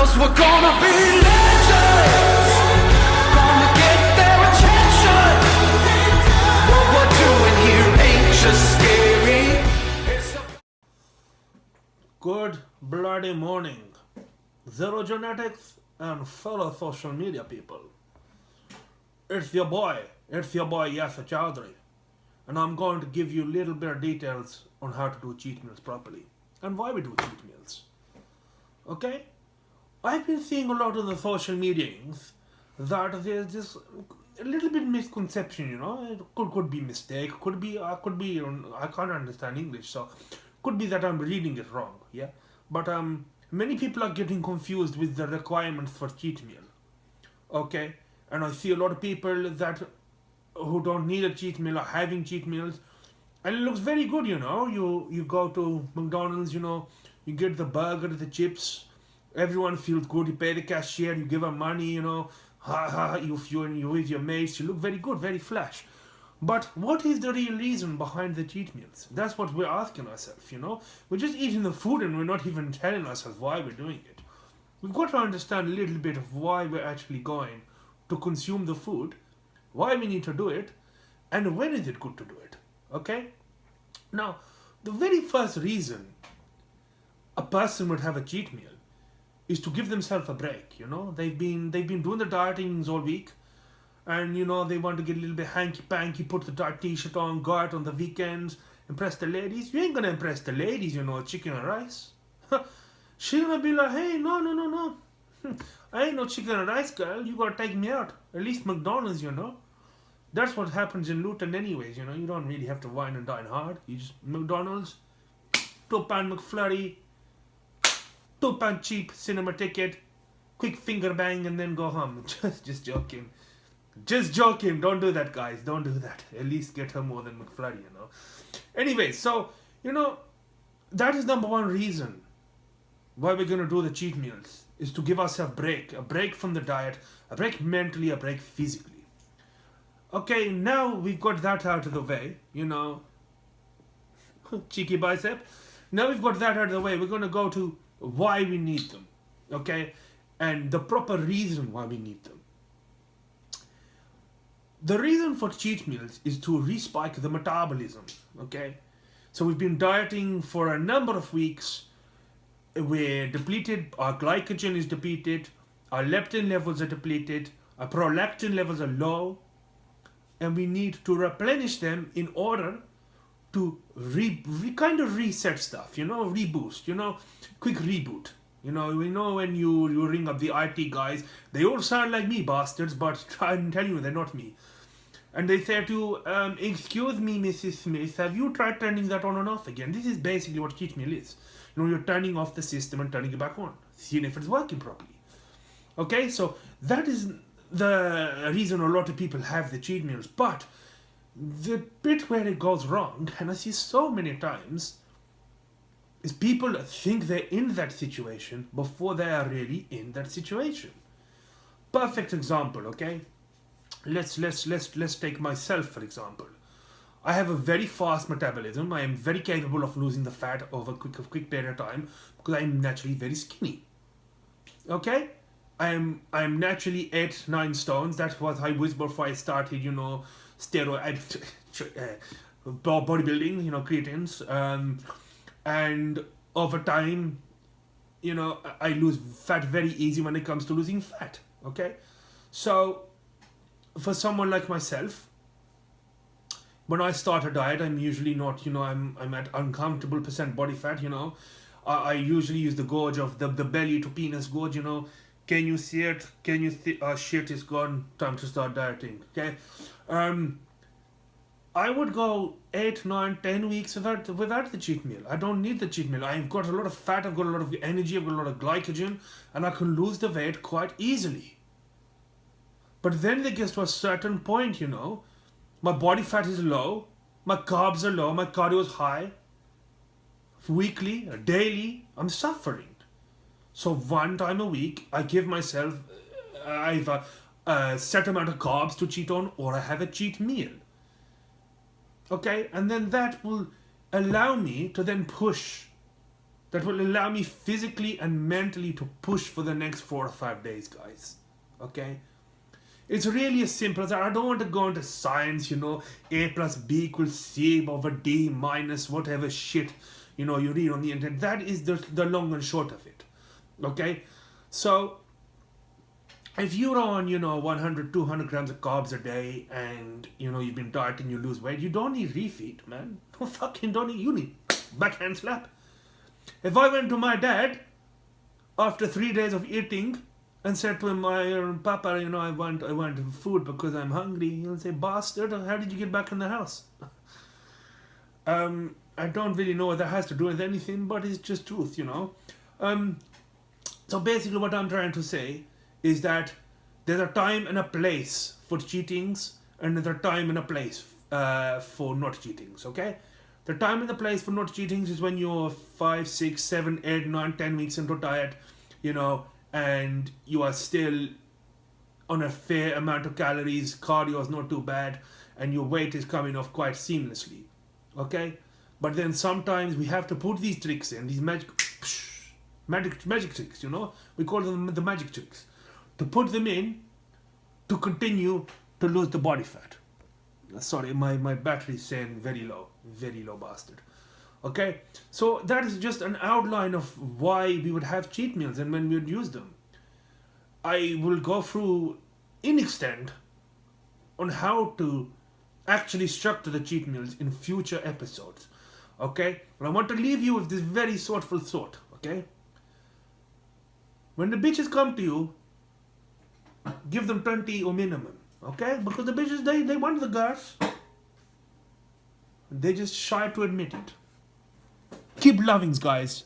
'cause we're gonna be legends. Gonna get their attention. What we're doing here ain't just scary. Good bloody morning, Zero Genetics and fellow social media people. It's your boy Yasser Chowdhury, and I'm going to give you a little bit of details on how to do cheat meals properly and why we do cheat meals. Okay? I've been seeing a lot on the social medias that there's this a little bit misconception, it could be mistake, could be I can't understand English, so could be that I'm reading it wrong, yeah. But many people are getting confused with the requirements for cheat meal. Okay, and I see a lot of people that who don't need a cheat meal are having cheat meals, and it looks very good. You go to McDonald's, you get the burger, the chips, everyone feels good. You pay the cashier, you give her money, you with your mates, you look very good, very flash. But what is the real reason behind the cheat meals? That's what we're asking ourselves, We're just eating the food and we're not even telling ourselves why we're doing it. We've got to understand a little bit of why we're actually going to consume the food, why we need to do it, and when is it good to do it, okay? Now, the very first reason a person would have a cheat meal is to give themselves a break, They've been doing the dietings all week, and they want to get a little bit hanky-panky, put the dark t-shirt on, go out on the weekends, impress the ladies. You ain't gonna impress the ladies, chicken and rice. She's gonna be like, hey, no. I ain't no chicken and rice girl, you gotta take me out. At least McDonald's, That's what happens in Luton anyways, you don't really have to wine and dine hard. You just, McDonald's, £2 McFlurry, £2 cheap cinema ticket, quick finger bang and then go home. Just joking. Just joking. Don't do that, guys. Don't do that. At least get her more than McFlurry, Anyway, so, that is number one reason why we're going to do the cheat meals, is to give ourselves a break from the diet, a break mentally, a break physically. Okay, now we've got that out of the way, cheeky bicep. Now we've got that out of the way, we're going to go to why we need them, okay, and the proper reason why we need them. The reason for cheat meals is to respike the metabolism, okay? So we've been dieting for a number of weeks. We're depleted, our glycogen is depleted, our leptin levels are depleted, our prolactin levels are low, and we need to replenish them in order to kind of reset stuff, reboost, quick reboot. When you ring up the IT guys, they all sound like me, bastards, but try and tell you they're not me. And they say to, excuse me, Mrs. Smith, have you tried turning that on and off again? This is basically what cheat meal is. You're turning off the system and turning it back on, seeing if it's working properly. Okay, so that is the reason a lot of people have the cheat meals. But the bit where it goes wrong, and I see so many times, is people think they're in that situation before they are really in that situation. Perfect example, okay? Let's take myself for example. I have a very fast metabolism. I am very capable of losing the fat over a quick period of time because I am naturally very skinny. Okay? I am naturally 8-9 stones. That's what I was before I started, steroid bodybuilding, creatines. And over time, I lose fat very easy when it comes to losing fat. Okay? So for someone like myself, when I start a diet, I'm usually not, I'm at uncomfortable percent body fat, I usually use the gauge of the belly to penis gauge, Can you see it? Can you see? Oh shit, it's gone. Time to start dieting, okay? I would go 8, 9, 10 weeks without the cheat meal. I don't need the cheat meal. I've got a lot of fat, I've got a lot of energy, I've got a lot of glycogen, and I can lose the weight quite easily. But then it gets to a certain point, my body fat is low, my carbs are low, my cardio is high. Weekly, daily, I'm suffering. So one time a week, I give myself either a set amount of carbs to cheat on, or I have a cheat meal. Okay, and then that will allow me to then push that will allow me physically and mentally to push for the next 4 or 5 days, guys. Okay? It's really as simple as that. I don't want to go into science, A plus B equals C over D minus whatever shit, you read on the internet. That is the long and short of it. Okay? So, if you're on, 100, 200 grams of carbs a day and, you've been dieting, you lose weight, you don't need refeed, man. You need backhand slap. If I went to my dad after 3 days of eating and said to him, Papa, I want food because I'm hungry, he'll say, bastard, how did you get back in the house? I don't really know what that has to do with anything, but it's just truth, So basically what I'm trying to say is that there's a time and a place for cheatings, and there's a time and a place for not cheatings, okay? The time and the place for not cheatings is when you're 5, 6, 7, 8, 9, 10 weeks into diet, and you are still on a fair amount of calories, cardio is not too bad, and your weight is coming off quite seamlessly, okay? But then sometimes we have to put these tricks in, these magic tricks, we call them the magic tricks, to put them in to continue to lose the body fat. Sorry, my battery is saying very low bastard. Okay, so that is just an outline of why we would have cheat meals and when we would use them. I will go through in extent on how to actually structure the cheat meals in future episodes. Okay, but I want to leave you with this very thoughtful thought. Okay, when the bitches come to you, give them 20 or minimum. Okay, because the bitches they want the gas. They just shy to admit it. Keep lovings, guys.